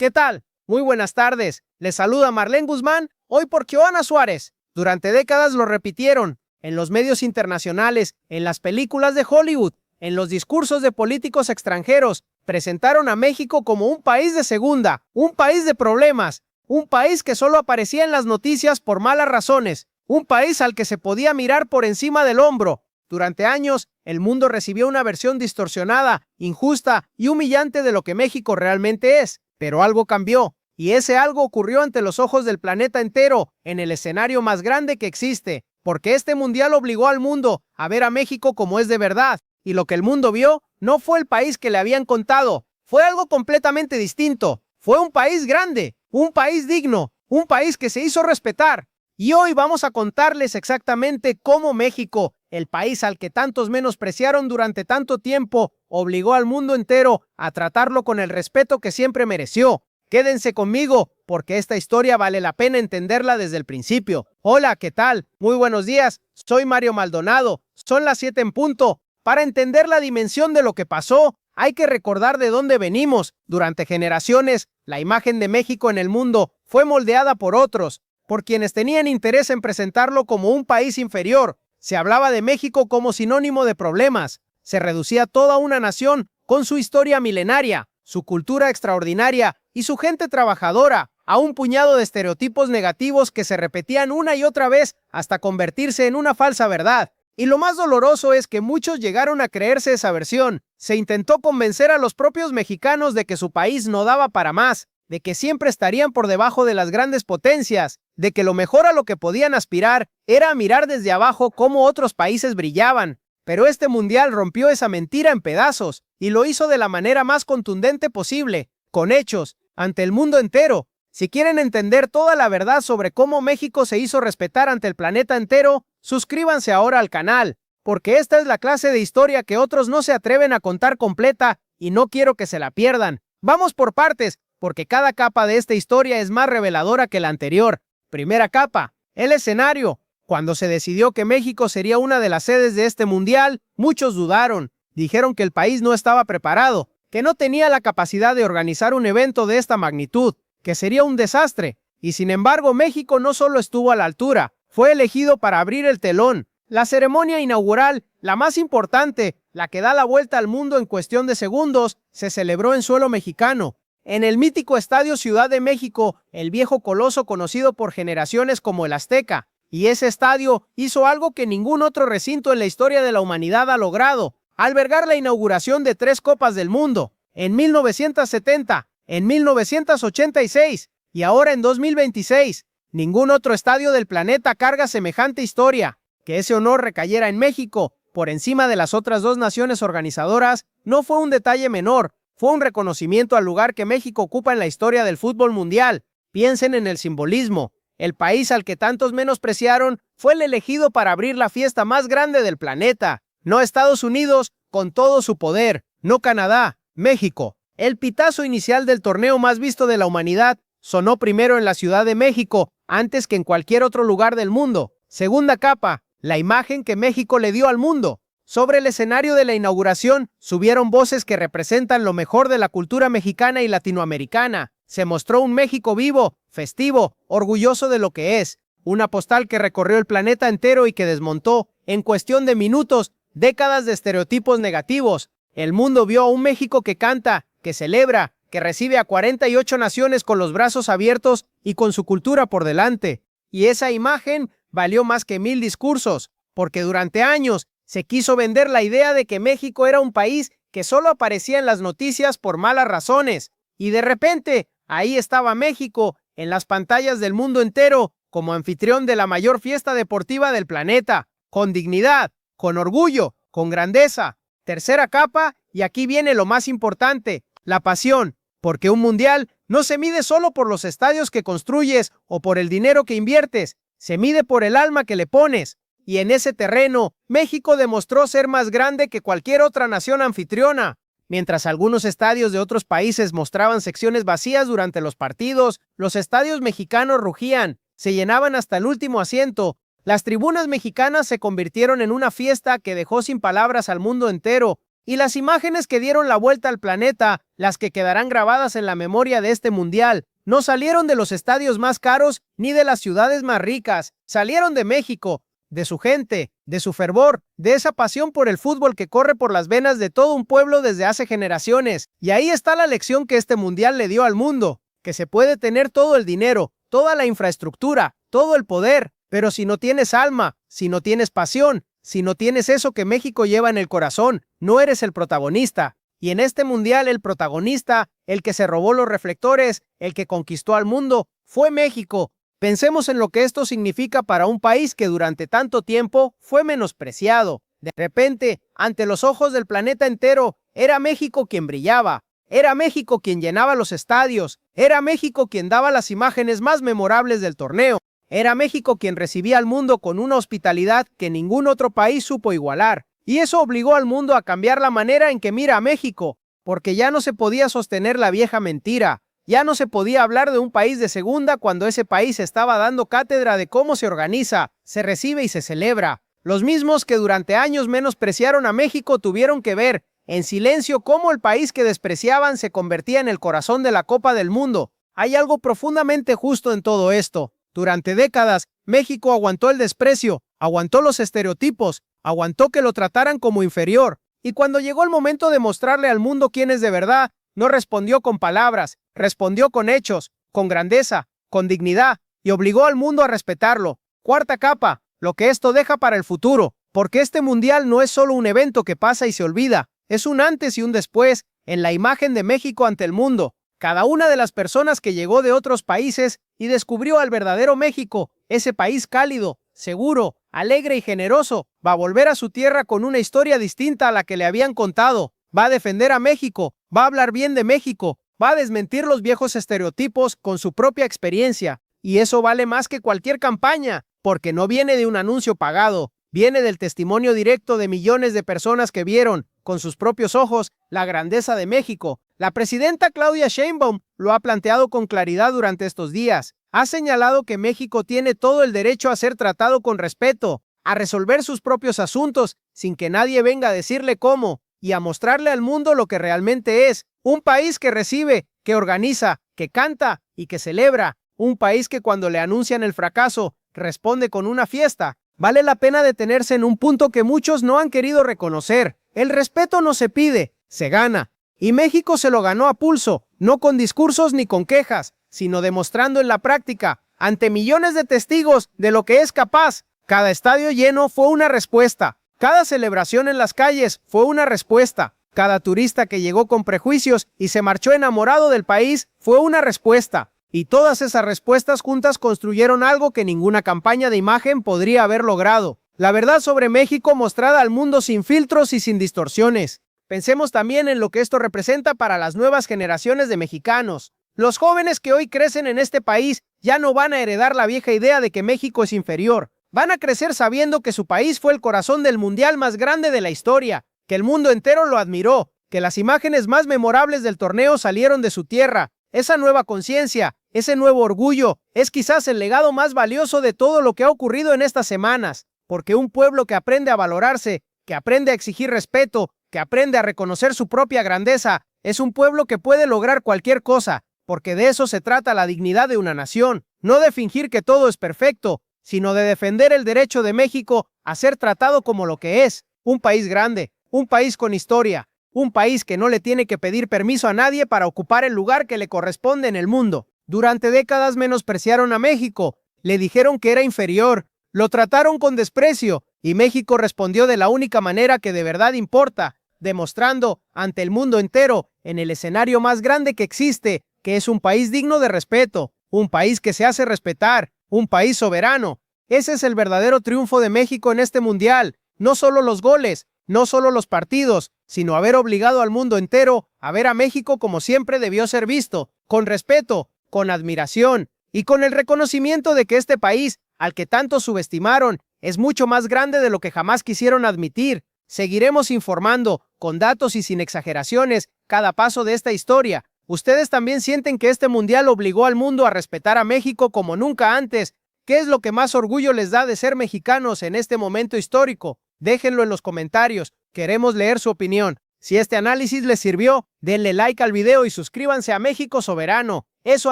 ¿Qué tal? Muy buenas tardes. Les saluda Marlene Guzmán, hoy por Joana Suárez. Durante décadas lo repitieron, en los medios internacionales, en las películas de Hollywood, en los discursos de políticos extranjeros, presentaron a México como un país de segunda, un país de problemas, un país que solo aparecía en las noticias por malas razones, un país al que se podía mirar por encima del hombro. Durante años, el mundo recibió una versión distorsionada, injusta y humillante de lo que México realmente es. Pero algo cambió, y ese algo ocurrió ante los ojos del planeta entero, en el escenario más grande que existe, porque este mundial obligó al mundo a ver a México como es de verdad, y lo que el mundo vio no fue el país que le habían contado, fue algo completamente distinto. Fue un país grande, un país digno, un país que se hizo respetar. Y hoy vamos a contarles exactamente cómo México, el país al que tantos menospreciaron durante tanto tiempo, obligó al mundo entero a tratarlo con el respeto que siempre mereció. Quédense conmigo, porque esta historia vale la pena entenderla desde el principio. Hola, ¿qué tal? Muy buenos días, soy Mario Maldonado. Son las 7 en punto. Para entender la dimensión de lo que pasó, hay que recordar de dónde venimos. Durante generaciones, la imagen de México en el mundo fue moldeada por otros, por quienes tenían interés en presentarlo como un país inferior. Se hablaba de México como sinónimo de problemas. Se reducía toda una nación con su historia milenaria, su cultura extraordinaria y su gente trabajadora a un puñado de estereotipos negativos que se repetían una y otra vez hasta convertirse en una falsa verdad. Y lo más doloroso es que muchos llegaron a creerse esa versión. Se intentó convencer a los propios mexicanos de que su país no daba para más, de que siempre estarían por debajo de las grandes potencias, de que lo mejor a lo que podían aspirar era mirar desde abajo cómo otros países brillaban. Pero este mundial rompió esa mentira en pedazos, y lo hizo de la manera más contundente posible, con hechos, ante el mundo entero. Si quieren entender toda la verdad sobre cómo México se hizo respetar ante el planeta entero, suscríbanse ahora al canal, porque esta es la clase de historia que otros no se atreven a contar completa y no quiero que se la pierdan. Vamos por partes, porque cada capa de esta historia es más reveladora que la anterior. Primera capa, el escenario. Cuando se decidió que México sería una de las sedes de este mundial, muchos dudaron. Dijeron que el país no estaba preparado, que no tenía la capacidad de organizar un evento de esta magnitud, que sería un desastre. Y sin embargo, México no solo estuvo a la altura, fue elegido para abrir el telón. La ceremonia inaugural, la más importante, la que da la vuelta al mundo en cuestión de segundos, se celebró en suelo mexicano, en el mítico Estadio Ciudad de México, el viejo coloso conocido por generaciones como el Azteca. Y ese estadio hizo algo que ningún otro recinto en la historia de la humanidad ha logrado: albergar la inauguración de 3 Copas del Mundo, en 1970, en 1986 y ahora en 2026. Ningún otro estadio del planeta carga semejante historia. Que ese honor recayera en México, por encima de las otras 2 naciones organizadoras, no fue un detalle menor, fue un reconocimiento al lugar que México ocupa en la historia del fútbol mundial. Piensen en el simbolismo. El país al que tantos menospreciaron fue el elegido para abrir la fiesta más grande del planeta. No Estados Unidos con todo su poder, no Canadá, México. El pitazo inicial del torneo más visto de la humanidad sonó primero en la Ciudad de México, antes que en cualquier otro lugar del mundo. Segunda capa, la imagen que México le dio al mundo. Sobre el escenario de la inauguración subieron voces que representan lo mejor de la cultura mexicana y latinoamericana. Se mostró un México vivo, festivo, orgulloso de lo que es. Una postal que recorrió el planeta entero y que desmontó, en cuestión de minutos, décadas de estereotipos negativos. El mundo vio a un México que canta, que celebra, que recibe a 48 naciones con los brazos abiertos y con su cultura por delante. Y esa imagen valió más que 1000 discursos, porque durante años se quiso vender la idea de que México era un país que solo aparecía en las noticias por malas razones. Y de repente, ahí estaba México, en las pantallas del mundo entero, como anfitrión de la mayor fiesta deportiva del planeta, con dignidad, con orgullo, con grandeza. Tercera capa, y aquí viene lo más importante, la pasión, porque un mundial no se mide solo por los estadios que construyes o por el dinero que inviertes, se mide por el alma que le pones. Y en ese terreno, México demostró ser más grande que cualquier otra nación anfitriona. Mientras algunos estadios de otros países mostraban secciones vacías durante los partidos, los estadios mexicanos rugían, se llenaban hasta el último asiento. Las tribunas mexicanas se convirtieron en una fiesta que dejó sin palabras al mundo entero. Y las imágenes que dieron la vuelta al planeta, las que quedarán grabadas en la memoria de este mundial, no salieron de los estadios más caros ni de las ciudades más ricas, salieron de México, de su gente, de su fervor, de esa pasión por el fútbol que corre por las venas de todo un pueblo desde hace generaciones. Y ahí está la lección que este mundial le dio al mundo, que se puede tener todo el dinero, toda la infraestructura, todo el poder, pero si no tienes alma, si no tienes pasión, si no tienes eso que México lleva en el corazón, no eres el protagonista. Y en este mundial el protagonista, el que se robó los reflectores, el que conquistó al mundo, fue México. Pensemos en lo que esto significa para un país que durante tanto tiempo fue menospreciado. De repente, ante los ojos del planeta entero, era México quien brillaba, era México quien llenaba los estadios, era México quien daba las imágenes más memorables del torneo, era México quien recibía al mundo con una hospitalidad que ningún otro país supo igualar. Y eso obligó al mundo a cambiar la manera en que mira a México, porque ya no se podía sostener la vieja mentira. Ya no se podía hablar de un país de segunda cuando ese país estaba dando cátedra de cómo se organiza, se recibe y se celebra. Los mismos que durante años menospreciaron a México tuvieron que ver, en silencio, cómo el país que despreciaban se convertía en el corazón de la Copa del Mundo. Hay algo profundamente justo en todo esto. Durante décadas, México aguantó el desprecio, aguantó los estereotipos, aguantó que lo trataran como inferior. Y cuando llegó el momento de mostrarle al mundo quién es de verdad, no respondió con palabras, respondió con hechos, con grandeza, con dignidad, y obligó al mundo a respetarlo. Cuarta capa, lo que esto deja para el futuro, porque este mundial no es solo un evento que pasa y se olvida, es un antes y un después en la imagen de México ante el mundo. Cada una de las personas que llegó de otros países y descubrió al verdadero México, ese país cálido, seguro, alegre y generoso, va a volver a su tierra con una historia distinta a la que le habían contado. Va a defender a México, va a hablar bien de México, va a desmentir los viejos estereotipos con su propia experiencia. Y eso vale más que cualquier campaña, porque no viene de un anuncio pagado, viene del testimonio directo de millones de personas que vieron, con sus propios ojos, la grandeza de México. La presidenta Claudia Sheinbaum lo ha planteado con claridad durante estos días. Ha señalado que México tiene todo el derecho a ser tratado con respeto, a resolver sus propios asuntos sin que nadie venga a decirle cómo, y a mostrarle al mundo lo que realmente es, un país que recibe, que organiza, que canta y que celebra, un país que cuando le anuncian el fracaso, responde con una fiesta. Vale la pena detenerse en un punto que muchos no han querido reconocer. El respeto no se pide, se gana. Y México se lo ganó a pulso, no con discursos ni con quejas, sino demostrando en la práctica, ante millones de testigos de lo que es capaz. Cada estadio lleno fue una respuesta. Cada celebración en las calles fue una respuesta. Cada turista que llegó con prejuicios y se marchó enamorado del país fue una respuesta. Y todas esas respuestas juntas construyeron algo que ninguna campaña de imagen podría haber logrado. La verdad sobre México mostrada al mundo sin filtros y sin distorsiones. Pensemos también en lo que esto representa para las nuevas generaciones de mexicanos. Los jóvenes que hoy crecen en este país ya no van a heredar la vieja idea de que México es inferior. Van a crecer sabiendo que su país fue el corazón del mundial más grande de la historia, que el mundo entero lo admiró, que las imágenes más memorables del torneo salieron de su tierra. Esa nueva conciencia, ese nuevo orgullo, es quizás el legado más valioso de todo lo que ha ocurrido en estas semanas, porque un pueblo que aprende a valorarse, que aprende a exigir respeto, que aprende a reconocer su propia grandeza, es un pueblo que puede lograr cualquier cosa, porque de eso se trata la dignidad de una nación, no de fingir que todo es perfecto, sino de defender el derecho de México a ser tratado como lo que es, un país grande, un país con historia, un país que no le tiene que pedir permiso a nadie para ocupar el lugar que le corresponde en el mundo. Durante décadas menospreciaron a México, le dijeron que era inferior, lo trataron con desprecio, y México respondió de la única manera que de verdad importa, demostrando ante el mundo entero, en el escenario más grande que existe, que es un país digno de respeto, un país que se hace respetar, un país soberano. Ese es el verdadero triunfo de México en este mundial, no solo los goles, no solo los partidos, sino haber obligado al mundo entero a ver a México como siempre debió ser visto, con respeto, con admiración y con el reconocimiento de que este país, al que tanto subestimaron, es mucho más grande de lo que jamás quisieron admitir. Seguiremos informando, con datos y sin exageraciones, cada paso de esta historia. ¿Ustedes también sienten que este mundial obligó al mundo a respetar a México como nunca antes? ¿Qué es lo que más orgullo les da de ser mexicanos en este momento histórico? Déjenlo en los comentarios, queremos leer su opinión. Si este análisis les sirvió, denle like al video y suscríbanse a México Soberano. Eso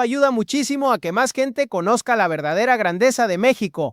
ayuda muchísimo a que más gente conozca la verdadera grandeza de México.